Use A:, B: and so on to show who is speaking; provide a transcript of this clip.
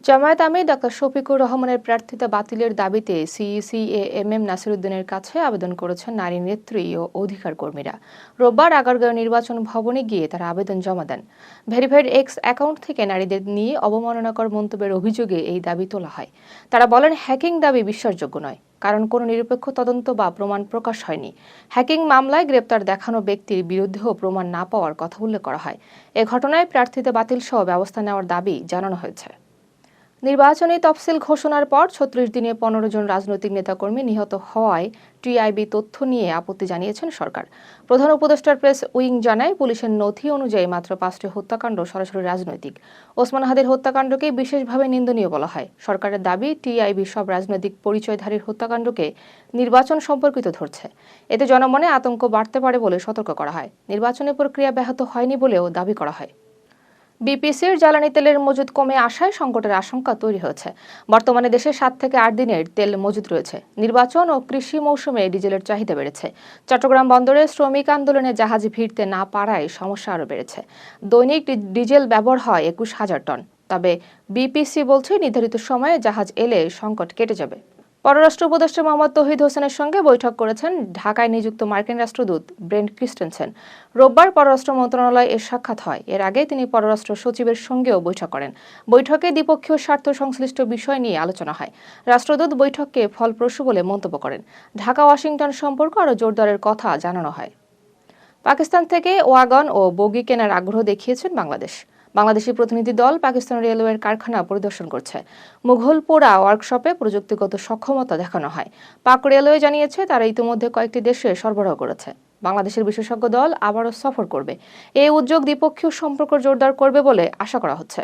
A: জামায়াত আমির doctor Shafiqur রহমানের প্রার্থিতা বাতিলের দাবিতে সিইসি-এ-এম-এম নাসিরুদ্দিনের কাছে আবেদন করেছেন নারী নেত্রী ও অধিকার কর্মীরা। রোববার আগারগাঁও নির্বাচন ভবনে গিয়ে তারা আবেদন জমা দেন। ভেরিফাইড এক্স অ্যাকাউন্ট থেকে নারীদের নিয়ে অবমাননাকর মন্তব্যের অভিযোগে এই দাবি তোলা হয়। তারা বলেন, হ্যাকিং দাবি বিশ্বাসযোগ্য নয়, কারণ কোনো নিরপেক্ষ তদন্ত বা প্রমাণ প্রকাশ হয়নি। হ্যাকিং মামলায় গ্রেপ্তার দেখানো ব্যক্তির বিরুদ্ধেও প্রমাণ না পাওয়ার কথা উল্লেখ করা হয়। এ ঘটনায় প্রার্থিতা বাতিল সহ ব্যবস্থা নেওয়ার দাবি জানানো হয়েছে। নির্বাচনী তফসিল ঘোষণার পর ৩৬ দিনে ১৫ জন রাজনৈতিক নেতাকর্মী নিহত হওয়ায় টিআইবি তথ্য নিয়ে আপত্তি জানিয়েছেন সরকার। প্রধান উপদেষ্টার প্রেস উইং জানায়, পুলিশের নথি অনুযায়ী মাত্র ৫টি হত্যাকাণ্ড সরাসরি রাজনৈতিক। ওসমান হাদির হত্যাকাণ্ডকে বিশেষভাবে নিন্দনীয় বলা হয়। সরকারের দাবি, টিআইবি সব রাজনৈতিক পরিচয়ধারীর হত্যাকাণ্ডকে নির্বাচন সম্পর্কিত ধরছে। এতে জনমনে আতঙ্ক বাড়তে পারে বলে সতর্ক করা হয়। নির্বাচনী প্রক্রিয়া ব্যাহত হয়নি বলেও দাবি করা হয়। বিপিসির জ্বালানি তেলের মজুদ কমে আসায় সংকটের আশঙ্কা তৈরি হয়েছে। বর্তমানে দেশে ৭ থেকে ৮ দিনের তেল মজুদ রয়েছে। নির্বাচন ও কৃষি মৌসুমে ডিজেলের চাহিদা বেড়েছে। চট্টগ্রাম বন্দরে শ্রমিক আন্দোলনে জাহাজ ভিড়তে না পারায় সমস্যা আরও বেড়েছে। দৈনিক ডিজেল ব্যবহার হয় ২১,০০০ টন। তবে বিপিসি বলছে, নির্ধারিত সময়ে জাহাজ এলে সংকট কেটে যাবে। পররাষ্ট্র উপদেষ্টা মোহাম্মদ তৌহিদ হোসেনের সঙ্গে বৈঠক করেছেন ঢাকায় নিযুক্ত মার্কিন রাষ্ট্রদূত ব্রেন্ট ক্রিস্টেনসেন। রোববার পররাষ্ট্র মন্ত্রণালয়ে এর সাক্ষাৎ হয়। এর আগে তিনি পররাষ্ট্র সচিবের সঙ্গেও বৈঠক করেন। বৈঠকে দ্বিপক্ষীয় স্বার্থ সংশ্লিষ্ট বিষয় নিয়ে আলোচনা হয়। রাষ্ট্রদূত বৈঠককে ফলপ্রসূ বলে মন্তব্য করেন। ঢাকা ওয়াশিংটন সম্পর্ক আরও জোরদারের কথা জানানো হয়। পাকিস্তান থেকে ওয়াগন ও বগি কেনার আগ্রহ দেখিয়েছেন বাংলাদেশ। বাংলাদেশি প্রতিনিধি দল পাকিস্তান রেলওয়ের কারখানা পরিদর্শন করছে। মুঘলপোড়া ওয়ার্কশপে প্রযুক্তিগত সক্ষমতা দেখানো হয়। পাক রেলওয়ে জানিয়েছে, তারা ইতিমধ্যে কয়েকটি দেশে সরবরাহ করেছে। বাংলাদেশের বিশেষজ্ঞ দল আবারও সফর করবে। এই উদ্যোগ দ্বিপক্ষীয় সম্পর্ক জোরদার করবে বলে আশা করা হচ্ছে।